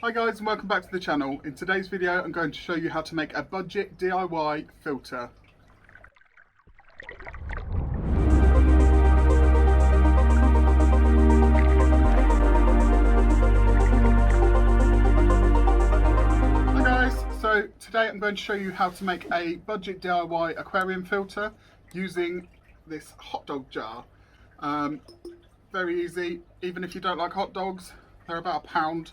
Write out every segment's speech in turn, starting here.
Hi guys, and welcome back to the channel. In today's video I'm going to show you how to make a budget DIY filter. Hi guys, so today I'm going to show you how to make a budget DIY aquarium filter using this hot dog jar. Very easy, even if you don't like hot dogs, they're about £1.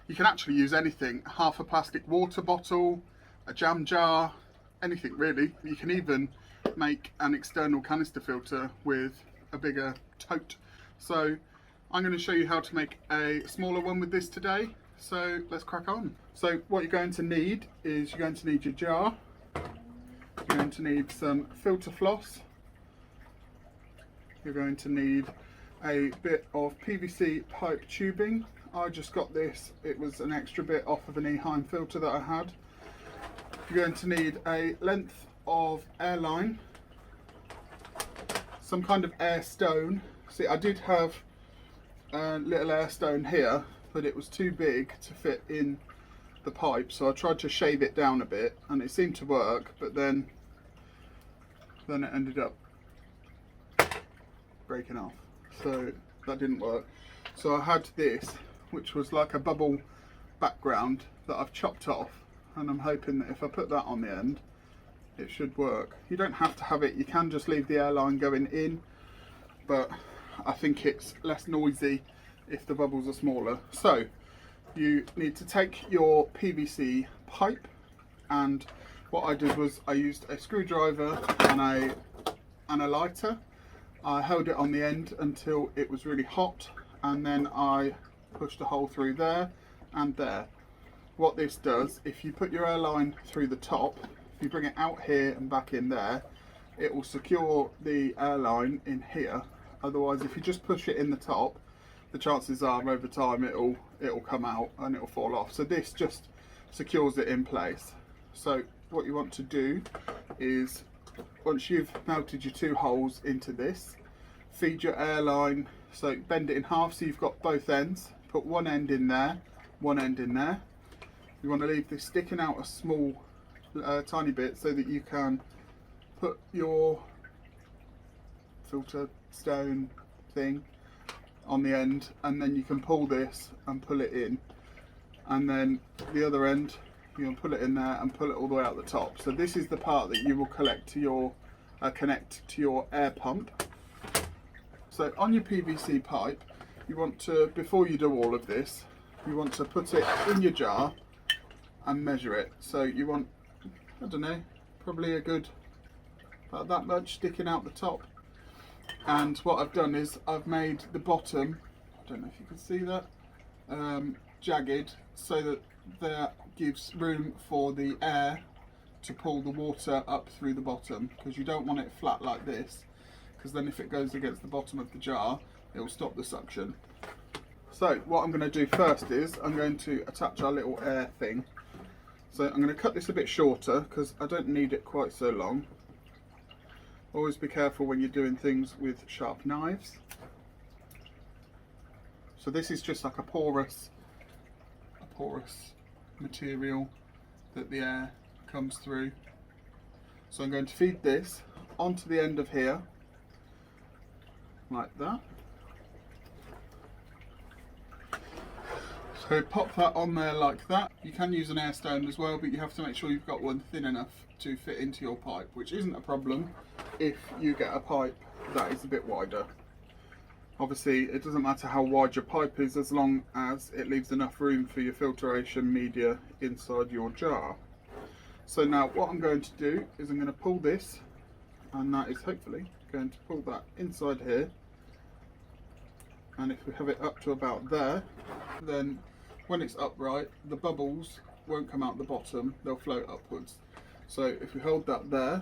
You can actually use anything, half a plastic water bottle, a jam jar, anything really. You can even make an external canister filter with a bigger tote. So I'm going to show you how to make a smaller one with this today. So let's crack on. So what you're going to need is you're going to need your jar. You're going to need some filter floss. You're going to need a bit of PVC pipe tubing. I just got this, it was an extra bit off of an Eheim filter that I had. You're going to need a length of air line, some kind of air stone. See, I did have a little air stone here, but it was too big to fit in the pipe, so I tried to shave it down a bit and it seemed to work, but then it ended up breaking off, so that didn't work. So I had this, which was like a bubble background that I've chopped off, and I'm hoping that if I put that on the end it should work. You don't have to have it, you can just leave the airline going in, but I think it's less noisy if the bubbles are smaller. So you need to take your PVC pipe, and what I did was I used a screwdriver and a lighter. I held it on the end until it was really hot, and then I pushed a hole through there and there. What this does, if you put your airline through the top, if you bring it out here and back in there, it will secure the airline in here. Otherwise, if you just push it in the top, the chances are over time it'll come out and it'll fall off. So this just secures it in place. So what you want to do is, once you've melted your two holes into this, feed your airline, so bend it in half so you've got both ends. Put one end in there, one end in there. You want to leave this sticking out a small tiny bit so that you can put your filter stone thing on the end, and then you can pull this and pull it in, and then the other end you can pull it in there and pull it all the way out the top. So this is the part that you will connect to your air pump. So on your PVC pipe, you want to, before you do all of this, you want to put it in your jar and measure it. So you want, I don't know, probably a good, about that much sticking out the top. And what I've done is I've made the bottom, I don't know if you can see that, jagged, so that that gives room for the air to pull the water up through the bottom, because you don't want it flat like this, because then if it goes against the bottom of the jar it will stop the suction. So what I'm going to do first is I'm going to attach our little air thing. So I'm going to cut this a bit shorter because I don't need it quite so long. Always be careful when you're doing things with sharp knives. So this is just like a porous material that the air comes through. So I'm going to feed this onto the end of here like that. So pop that on there like that. You can use an air stone as well, but you have to make sure you've got one thin enough to fit into your pipe, which isn't a problem if you get a pipe that is a bit wider. Obviously it doesn't matter how wide your pipe is as long as it leaves enough room for your filtration media inside your jar. So now what I'm going to do is I'm going to pull this, and that is hopefully going to pull that inside here, and if we have it up to about there, then when it's upright the bubbles won't come out the bottom, they'll float upwards. So if we hold that there,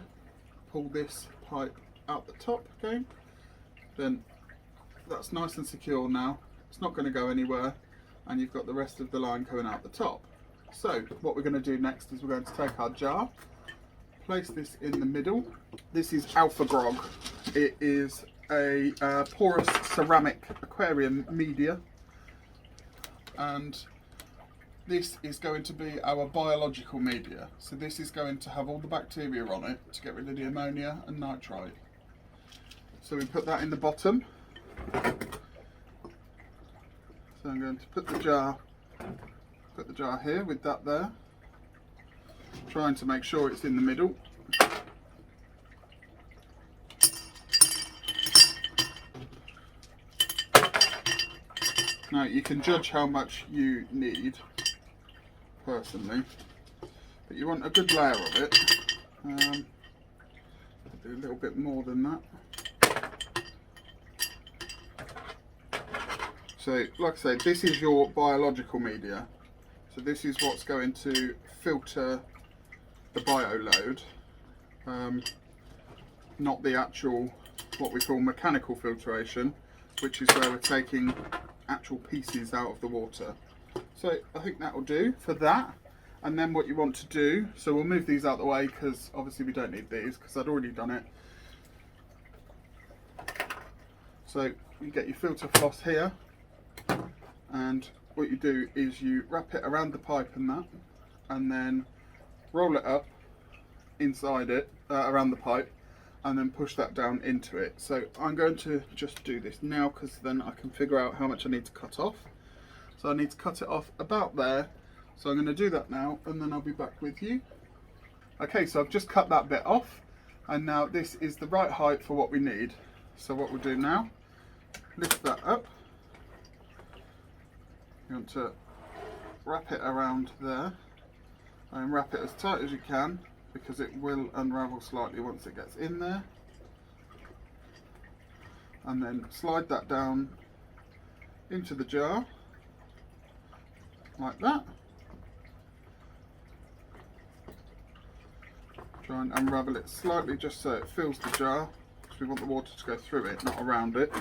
pull this pipe out the top again, then that's nice and secure now, it's not going to go anywhere, and you've got the rest of the line coming out the top. So what we're going to do next is we're going to take our jar, place this in the middle. This is Alpha Grog. It is a porous ceramic aquarium media, and this is going to be our biological media. So this is going to have all the bacteria on it to get rid of the ammonia and nitrite. So we put that in the bottom. So I'm going to put the jar here with that there, trying to make sure it's in the middle. Now you can judge how much you need personally, but you want a good layer of it. I'll do a little bit more than that. So like I say, this is your biological media. So this is what's going to filter the bio load, not the actual, what we call mechanical filtration, which is where we're taking actual pieces out of the water. So I think that will do for that. And then what you want to do, so we'll move these out of the way because obviously we don't need these because I'd already done it. So you get your filter floss here, and what you do is you wrap it around the pipe and that, and then roll it up inside it, around the pipe, and then push that down into it. So I'm going to just do this now because then I can figure out how much I need to cut off. So I need to cut it off about there. So I'm going to do that now and then I'll be back with you. Okay, so I've just cut that bit off and now this is the right height for what we need. So what we'll do now, lift that up. You want to wrap it around there and wrap it as tight as you can, because it will unravel slightly once it gets in there. And then slide that down into the jar, like that. Try and unravel it slightly just so it fills the jar, because we want the water to go through it, not around it.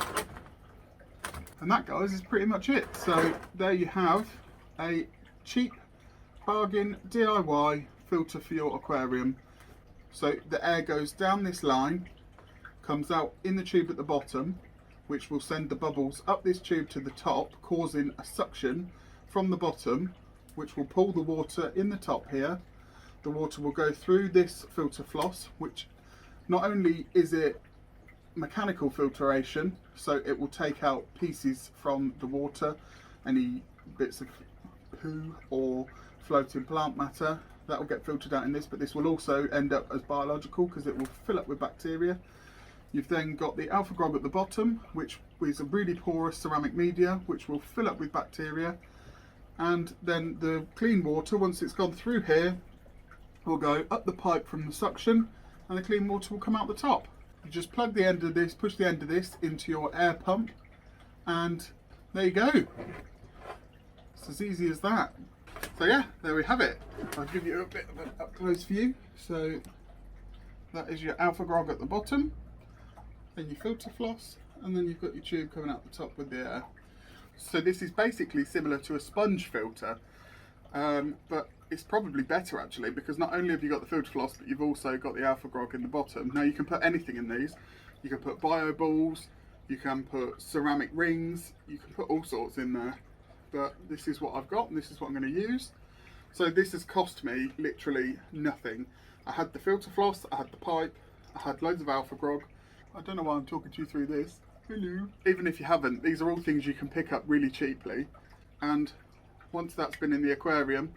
And that, guys, is pretty much it. So there you have a cheap bargain DIY filter for your aquarium. So the air goes down this line, comes out in the tube at the bottom, which will send the bubbles up this tube to the top, causing a suction from the bottom, which will pull the water in the top here. The water will go through this filter floss, which not only is it mechanical filtration, so it will take out pieces from the water, any bits of poo or floating plant matter, that will get filtered out in this, but this will also end up as biological because it will fill up with bacteria. You've then got the alpha grog at the bottom, which is a really porous ceramic media, which will fill up with bacteria. And then the clean water, once it's gone through here, will go up the pipe from the suction, and the clean water will come out the top. You just plug the end of this, push the end of this into your air pump, and there you go. It's as easy as that. So yeah, there we have it. I'll give you a bit of an up close view. So that is your alpha grog at the bottom, then your filter floss, and then you've got your tube coming out the top with the air. So this is basically similar to a sponge filter, but it's probably better actually, because not only have you got the filter floss, but you've also got the alpha grog in the bottom. Now you can put anything in these. You can put bio balls, you can put ceramic rings, you can put all sorts in there. But this is what I've got and this is what I'm going to use. So this has cost me literally nothing. I had the filter floss, I had the pipe, I had loads of alpha grog. I don't know why I'm talking to you through this. Hello. Even if you haven't, these are all things you can pick up really cheaply. And once that's been in the aquarium,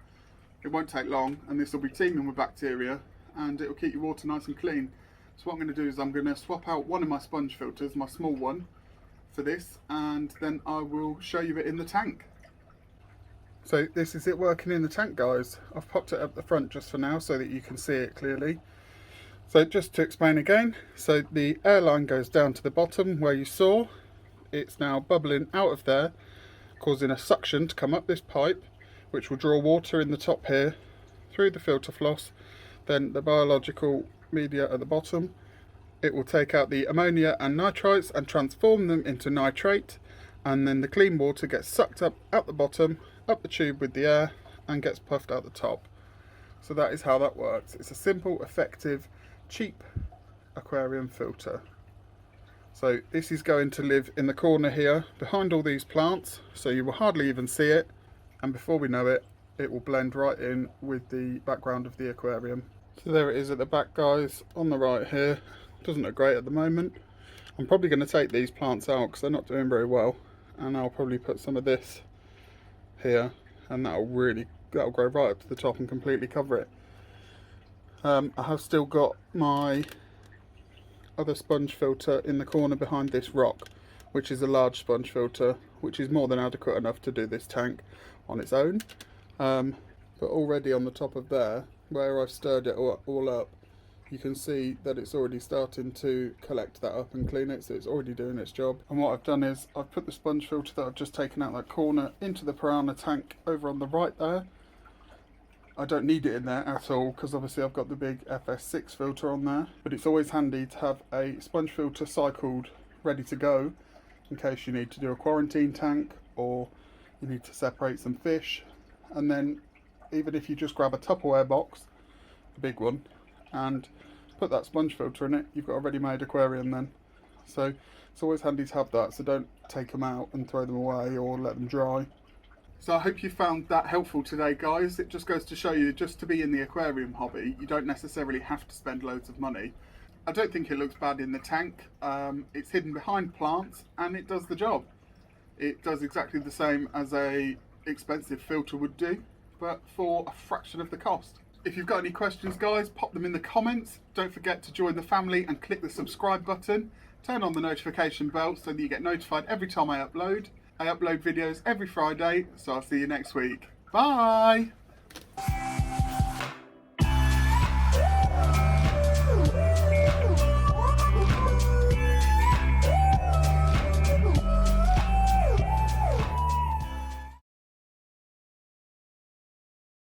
it won't take long and this will be teeming with bacteria and it will keep your water nice and clean. So what I'm going to do is I'm going to swap out one of my sponge filters, my small one, for this, and then I will show you it in the tank. So this is it working in the tank, guys. I've popped it up the front just for now so that you can see it clearly. So just to explain again, so the air line goes down to the bottom where you saw. It's now bubbling out of there, causing a suction to come up this pipe, which will draw water in the top here, through the filter floss, then the biological media at the bottom. It will take out the ammonia and nitrites and transform them into nitrate, and then the clean water gets sucked up at the bottom, up the tube with the air, and gets puffed out the top. So that is how that works. It's a simple, effective, cheap aquarium filter. So this is going to live in the corner here behind all these plants, so you will hardly even see it, and before we know it, it will blend right in with the background of the aquarium. So there it is at the back, guys, on the right here. Doesn't look great at the moment. I'm probably going to take these plants out because they're not doing very well, and I'll probably put some of this here, and that'll grow right up to the top and completely cover it. I have still got my other sponge filter in the corner behind this rock, which is a large sponge filter, which is more than adequate enough to do this tank on its own. But already on the top of there, where I've stirred it all up, you can see that it's already starting to collect that up and clean it, so it's already doing its job. And what I've done is I've put the sponge filter that I've just taken out that corner into the piranha tank over on the right there. I don't need it in there at all because obviously I've got the big FS6 filter on there, but it's always handy to have a sponge filter cycled ready to go in case you need to do a quarantine tank or you need to separate some fish. And then even if you just grab a Tupperware box, a big one, and put that sponge filter in it, you've got a ready-made aquarium then. So it's always handy to have that, so don't take them out and throw them away or let them dry. So I hope you found that helpful today, guys. It just goes to show you, just to be in the aquarium hobby, you don't necessarily have to spend loads of money. I don't think it looks bad in the tank. It's hidden behind plants and it does the job. It does exactly the same as a expensive filter would do, but for a fraction of the cost. If you've got any questions, guys, pop them in the comments. Don't forget to join the family and click the subscribe button. Turn on the notification bell so that you get notified every time I upload. I upload videos every Friday, so I'll see you next week. Bye!